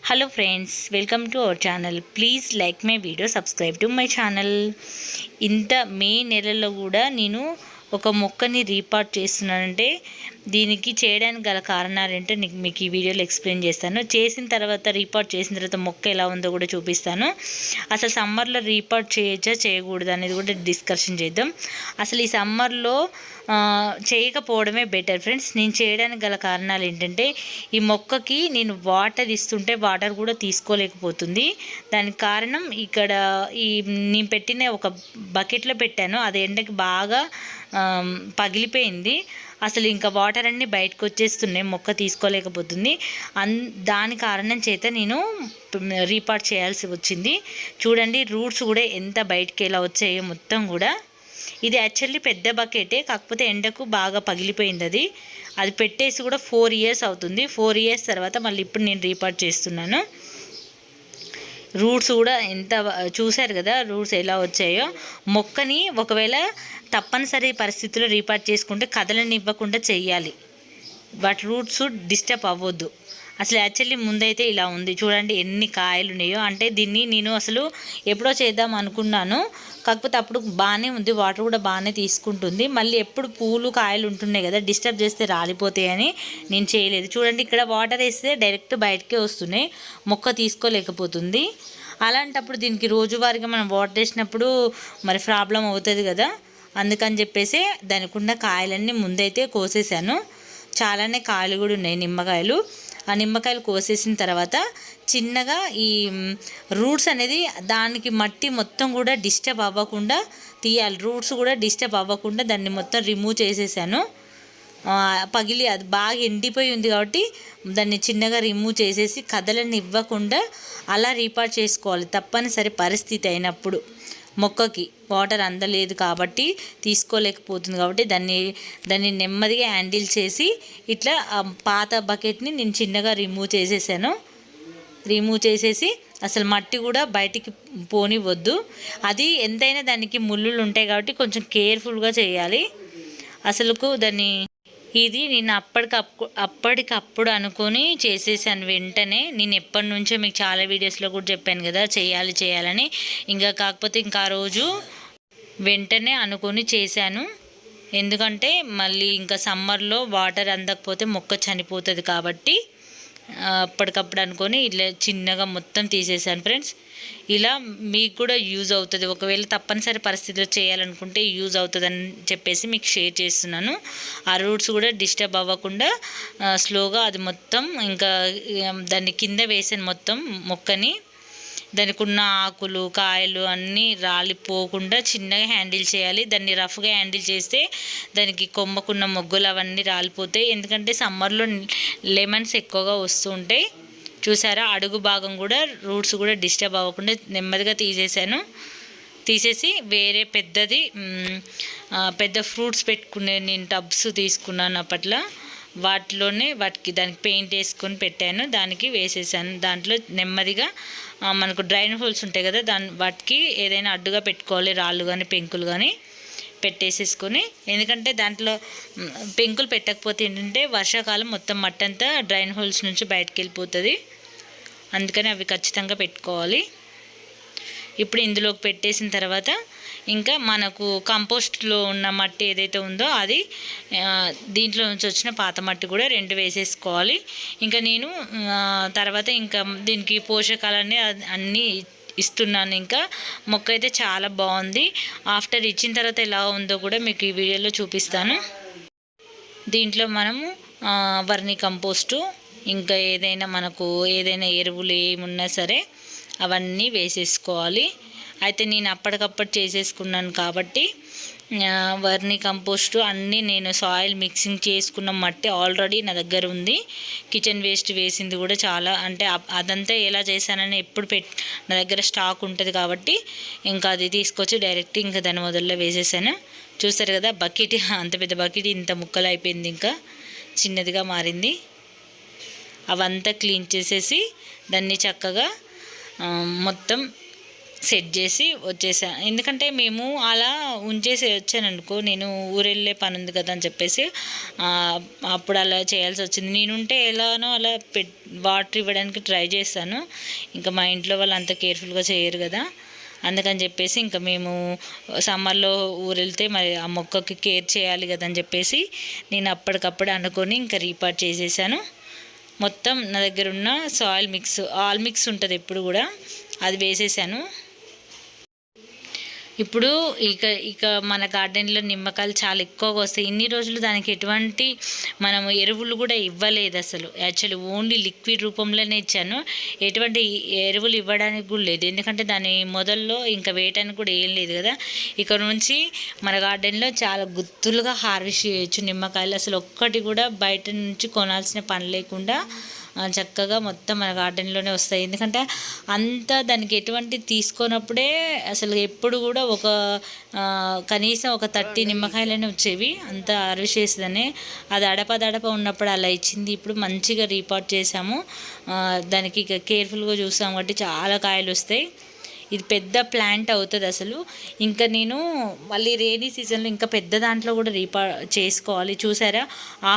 Hello friends, welcome to our channel. Please like my video, subscribe to my channel. ఇంత మే నెలలో కూడా నేను ఒక మొక్కని రీపాట్ చేస్తున్నానంటే దీనికి చేయడానికి గల కారణాలు ఏంటో మీకు ఈ వీడియోలో ఎక్స్ప్లెయిన్ చేస్తాను. చేసిన తర్వాత రీపాట్ చేసిన తర్వాత మొక్క ఎలా ఉందో కూడా చూపిస్తాను. అసలు సమ్మర్లో రీపాట్ చేయొచ్చా చేయకూడదు అనేది కూడా డిస్కషన్ చేద్దాం. అసలు ఈ సమ్మర్లో చేయకపోవడమే బెటర్ ఫ్రెండ్స్. నేను చేయడానికి గల కారణాలు ఏంటంటే ఈ మొక్కకి నేను వాటర్ ఇస్తుంటే వాటర్ కూడా తీసుకోలేకపోతుంది. దానికి కారణం ఇక్కడ నేను పెట్టిన ఒక బకెట్లో పెట్టాను, అది ఎండకి బాగా పగిలిపోయింది. అసలు ఇంకా వాటర్ అన్నీ బయటకు వచ్చేస్తున్నాయి, మొక్క తీసుకోలేకపోతుంది. దాని కారణం చేత నేను రీపాట్ చేయాల్సి వచ్చింది. చూడండి రూట్స్ కూడా ఎంత బయటికి ఎలా వచ్చాయో మొత్తం కూడా. ఇది యాక్చువల్లీ పెద్ద బకెటే, కాకపోతే ఎండకు బాగా పగిలిపోయింది. అది పెట్టేసి కూడా 4 ఇయర్స్ అవుతుంది. 4 ఇయర్స్ తర్వాత మళ్ళీ ఇప్పుడు నేను రీపాట్ చేస్తున్నాను. రూట్స్ కూడా ఎంత చూశారు కదా, రూట్స్ ఎలా వచ్చాయో. మొక్కని ఒకవేళ తప్పనిసరి పరిస్థితుల్లో రీపాట్ చేసుకుంటే కదలనివ్వకుండా చెయ్యాలి, వాటి రూట్స్ డిస్టర్బ్ అవ్వద్దు. అసలు యాక్చువల్లీ ముందైతే ఇలా ఉంది, చూడండి ఎన్ని కాయలు ఉన్నాయో. అంటే దీన్ని నేను అసలు ఎప్పుడో చేద్దాం అనుకున్నాను, కాకపోతే అప్పుడు బాగానే ఉంది, వాటర్ కూడా బాగానే తీసుకుంటుంది. మళ్ళీ ఎప్పుడు పూలు కాయలు ఉంటున్నాయి కదా, డిస్టర్బ్ చేస్తే రాలిపోతాయని నేను చేయలేదు. చూడండి ఇక్కడ వాటర్ వేస్తే డైరెక్ట్ బయటకే వస్తున్నాయి, మొక్క తీసుకోలేకపోతుంది. అలాంటప్పుడు దీనికి రోజువారీగా మనం వాటర్ వేసినప్పుడు మరి ప్రాబ్లం అవుతుంది కదా, అందుకని చెప్పేసి దానికి ఉన్న కాయలన్నీ ముందైతే కోసేసాను. చాలానే కాయలు కూడా ఉన్నాయి, నిమ్మకాయలు. ఆ నిమ్మకాయలు కోసేసిన తర్వాత చిన్నగా ఈ రూట్స్ అనేది దానికి మట్టి మొత్తం కూడా డిస్టర్బ్ అవ్వకుండా తీయాలి. రూట్స్ కూడా డిస్టర్బ్ అవ్వకుండా దాన్ని మొత్తం రిమూవ్ చేసేసాను. పగిలి అది బాగా ఎండిపోయి ఉంది కాబట్టి దాన్ని చిన్నగా రిమూవ్ చేసేసి కదలని ఇవ్వకుండా అలా రీపాట్ చేసుకోవాలి. తప్పనిసరి పరిస్థితి అయినప్పుడు మొక్కకి వాటర్ అందలేదు కాబట్టి తీసుకోలేకపోతుంది కాబట్టి దాన్ని నెమ్మదిగా హ్యాండిల్ చేసి ఇట్లా పాత బకెట్ని నేను చిన్నగా రిమూవ్ చేసేసాను. రిమూవ్ చేసేసి అసలు మట్టి కూడా బయటికి పోనివద్దు. అది ఎంతైనా దానికి ముళ్ళులు ఉంటాయి కాబట్టి కొంచెం కేర్ఫుల్గా చేయాలి. అసలుకు ఇది నేను అప్పటికప్పుడు అనుకొని చేసేసాను వెంటనే. నేను ఎప్పటి నుంచో మీకు చాలా వీడియోస్లో కూడా చెప్పాను కదా చేయాలని. కాకపోతే ఇంకా ఆ రోజు వెంటనే అనుకొని చేశాను. ఎందుకంటే మళ్ళీ ఇంకా సమ్మర్లో వాటర్ అందకపోతే మొక్క చనిపోతుంది కాబట్టి అప్పటికప్పుడు అనుకొని ఇలా చిన్నగా మొత్తం తీసేసాను ఫ్రెండ్స్. ఇలా మీకు కూడా యూజ్ అవుతుంది, ఒకవేళ తప్పనిసరి పరిస్థితిలో చేయాలనుకుంటే యూజ్ అవుతుందని చెప్పేసి మీకు షేర్ చేస్తున్నాను. ఆ రూట్స్ కూడా డిస్టర్బ్ అవ్వకుండా స్లోగా అది మొత్తం ఇంకా దాన్ని కింద వేసాను మొత్తం మొక్కని. దానికి ఉన్న ఆకులు కాయలు అన్నీ రాలిపోకుండా చిన్నగా హ్యాండిల్ చేయాలి. దాన్ని రఫ్గా హ్యాండిల్ చేస్తే దానికి కొమ్మకున్న మొగ్గులు అవన్నీ రాలిపోతాయి. ఎందుకంటే సమ్మర్లో లెమన్స్ ఎక్కువగా వస్తూ ఉంటాయి. చూసారా అడుగు భాగం కూడా రూట్స్ కూడా డిస్టర్బ్ అవ్వకుండా నెమ్మదిగా తీసేసి వేరే పెద్ద ఫ్రూట్స్ పెట్టుకునే నేను టబ్స్ తీసుకున్నాను అప్పట్లో. వాటికి దానికి పెయింట్ వేసుకొని పెట్టాను, దానికి వేసేసాను. దాంట్లో నెమ్మదిగా మనకు డ్రైన్ హోల్స్ ఉంటాయి కదా, వాటికి ఏదైనా అడ్డుగా పెట్టుకోవాలి, రాళ్ళు కానీ పెంకులు కానీ పెట్టేసేసుకొని. ఎందుకంటే దాంట్లో పెంకులు పెట్టకపోతే ఏంటంటే వర్షాకాలం మొత్తం మట్టంతా డ్రైన్ హోల్స్ నుంచి బయటకు వెళ్ళిపోతుంది, అందుకని అవి ఖచ్చితంగా పెట్టుకోవాలి. ఇప్పుడు ఇందులోకి పెట్టేసిన తర్వాత ఇంకా మనకు కంపోస్ట్లో ఉన్న మట్టి ఏదైతే ఉందో అది దీంట్లో నుంచి వచ్చిన పాత మట్టి కూడా 2 వేసేసుకోవాలి. ఇంకా నేను తర్వాత ఇంకా దీనికి పోషకాలన్నీ అన్నీ ఇస్తున్నాను. ఇంకా మొక్క అయితే చాలా బాగుంది. ఆఫ్టర్ ఇచ్చిన తర్వాత ఎలా ఉందో కూడా మీకు ఈ వీడియోలో చూపిస్తాను. దీంట్లో మనము వర్మీ కంపోస్టు ఇంకా ఏదైనా ఎరువులు ఏమున్నా సరే అవన్నీ వేసేసుకోవాలి. అయితే నేను అప్పటికప్పుడు చేసేసుకున్నాను కాబట్టి వర్మీ కంపోస్టు అన్నీ నేను సాయిల్ మిక్సింగ్ చేసుకున్న మట్టి ఆల్రెడీ నా దగ్గర ఉంది. కిచెన్ వేస్ట్ వేసింది కూడా చాలా, అంటే అదంతా ఎలా చేశానని నా దగ్గర స్టాక్ ఉంటుంది కాబట్టి ఇంకా అది తీసుకొచ్చి డైరెక్ట్ ఇంకా దాని మొదల్లో వేసేసాను. చూస్తారు కదా బకెట్, అంత పెద్ద బకెట్ ఇంత ముక్కలు అయిపోయింది, ఇంకా చిన్నదిగా మారింది. అవంతా క్లీన్ చేసేసి దాన్ని చక్కగా మొత్తం సెట్ చేసి వచ్చేసాను. ఎందుకంటే మేము అలా ఉంచేసి వచ్చాననుకో, నేను ఊరెళ్ళే పని ఉంది కదా అని చెప్పేసి అప్పుడు అలా చేయాల్సి వచ్చింది. నేనుంటే ఎలానో అలా వాటర్ ఇవ్వడానికి ట్రై చేస్తాను. ఇంకా మా ఇంట్లో వాళ్ళు అంత కేర్ఫుల్గా చేయరు కదా, అందుకని చెప్పేసి ఇంకా మేము సమ్మర్లో ఊరెళ్తే మరి ఆ మొక్కకి కేర్ చేయాలి కదా అని చెప్పేసి నేను అప్పటికప్పుడు అనుకొని ఇంకా రీపాట్ చేసేసాను. మొత్తం నా దగ్గర ఉన్న సాయిల్ మిక్స్, ఆల్ మిక్స్ ఉంటుంది ఎప్పుడు కూడా, అది వేసేసాను. ఇప్పుడు ఇక మన గార్డెన్లో నిమ్మకాయలు చాలా ఎక్కువగా వస్తాయి. ఇన్ని రోజులు దానికి ఎటువంటి మనము ఎరువులు కూడా ఇవ్వలేదు అసలు. యాక్చువల్లీ ఓన్లీ లిక్విడ్ రూపంలోనే ఇచ్చాను. ఎటువంటి ఎరువులు ఇవ్వడానికి కూడా లేదు, ఎందుకంటే దాని మొదల్లో ఇంకా వేయటానికి కూడా ఏం లేదు కదా. ఇక్కడ నుంచి మన గార్డెన్లో చాలా గుత్తులుగా హార్వెస్ట్ చేయొచ్చు నిమ్మకాయలు. అసలు ఒక్కటి కూడా బయట నుంచి కొనాల్సిన పని లేకుండా చక్కగా మొత్తం మన గార్డెన్లోనే వస్తాయి. ఎందుకంటే అంతా దానికి ఎటువంటి తీసుకున్నప్పుడే అసలు ఎప్పుడు కూడా కనీసం ఒక 30 నిమ్మకాయలనే వచ్చేవి, అంత హార్వెస్ట్ చేసేదని. అది అడప ఉన్నప్పుడు అలా ఇచ్చింది. ఇప్పుడు మంచిగా రీపాట్ చేసాము, దానికి ఇక కేర్ఫుల్గా చూసాం కాబట్టి చాలా కాయలు వస్తాయి. ఇది పెద్ద ప్లాంట్ అవుతుంది అసలు. ఇంకా నేను మళ్ళీ రైనీ సీజన్లో ఇంకా పెద్ద దాంట్లో కూడా చేసుకోవాలి. చూసారా,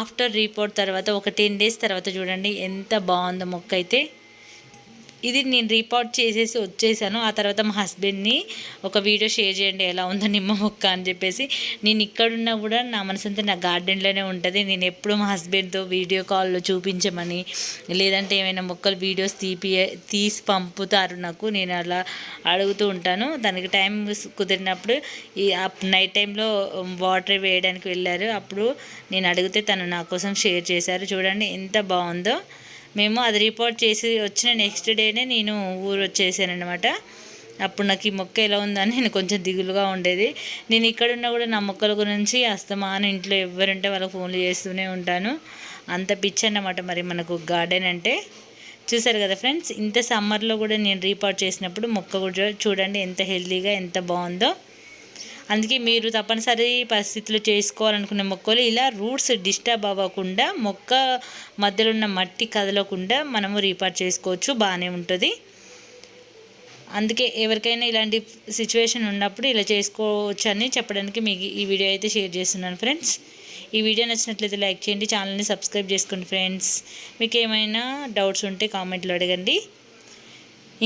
ఆఫ్టర్ రీపోర్ట్ తర్వాత ఒక 10 days తర్వాత చూడండి ఎంత బాగుందో మొక్క అయితే. ఇది నేను రిపోర్ట్ చేసేసి వచ్చేసాను. ఆ తర్వాత మా హస్బెండ్ని ఒక వీడియో షేర్ చేయండి ఎలా ఉందో నిమ్మ మొక్క అని చెప్పేసి. నేను ఇక్కడున్నా కూడా నా మనసంతా నా గార్డెన్లోనే ఉంటుంది. నేను ఎప్పుడు మా హస్బెండ్తో వీడియో కాల్లో చూపించమని, లేదంటే ఏమైనా మొక్కలు వీడియోస్ తీసి పంపుతారు నాకు, నేను అలా అడుగుతూ ఉంటాను. దానికి టైం కుదిరినప్పుడు ఈ నైట్ టైంలో వాటర్ వేయడానికి వెళ్ళారు, అప్పుడు నేను అడిగితే తను నా కోసం షేర్ చేశారు. చూడండి ఎంత బాగుందో. మేము అది రిపోర్ట్ చేసి వచ్చిన నెక్స్ట్ డేనే నేను ఊరు వచ్చేసానమాట. అప్పుడు నాకు ఈ మొక్క ఎలా ఉందని నేను కొంచెం దిగులుగా ఉండేది. నేను ఇక్కడున్నా కూడా నా మొక్కల గురించి అస్తమానం ఇంట్లో ఎవరుంటే వాళ్ళకి ఫోన్లు చేస్తూనే ఉంటాను. అంత పిచ్చి అన్నమాట మరి మనకు గార్డెన్ అంటే. చూసారు కదా ఫ్రెండ్స్, ఇంత సమ్మర్లో కూడా నేను రీపాట్ చేసినప్పుడు మొక్క కూడా చూడండి ఎంత హెల్తీగా ఎంత బాగుందో. అందుకే మీరు తప్పనిసరి పరిస్థితులు చేసుకోవాలనుకునే మొక్కలు ఇలా రూట్స్ డిస్టర్బ్ అవ్వకుండా, మొక్క మధ్యలో ఉన్న మట్టి కదలకుండా మనము రీపాట్ చేసుకోవచ్చు, బాగానే ఉంటుంది. అందుకే ఎవరికైనా ఇలాంటి సిచ్యువేషన్ ఉన్నప్పుడు ఇలా చేసుకోవచ్చు అని చెప్పడానికి మీకు ఈ వీడియో అయితే షేర్ చేస్తున్నాను ఫ్రెండ్స్. ఈ వీడియో నచ్చినట్లయితే లైక్ చేయండి, ఛానల్ని సబ్స్క్రైబ్ చేసుకోండి ఫ్రెండ్స్. మీకు ఏమైనా డౌట్స్ ఉంటే కామెంట్లో అడగండి.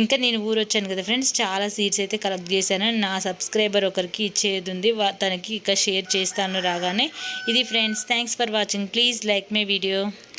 ఇంకా నేను ఊరు వచ్చాను కదా ఫ్రెండ్స్, చాలా సీడ్స్ అయితే కలెక్ట్ చేశాను. నా సబ్స్క్రైబర్ ఒకరికి ఇచ్చేది ఉంది, తనకి ఇక షేర్ చేస్తాను రాగానే. ఇది friends, thanks for watching. Please like my video.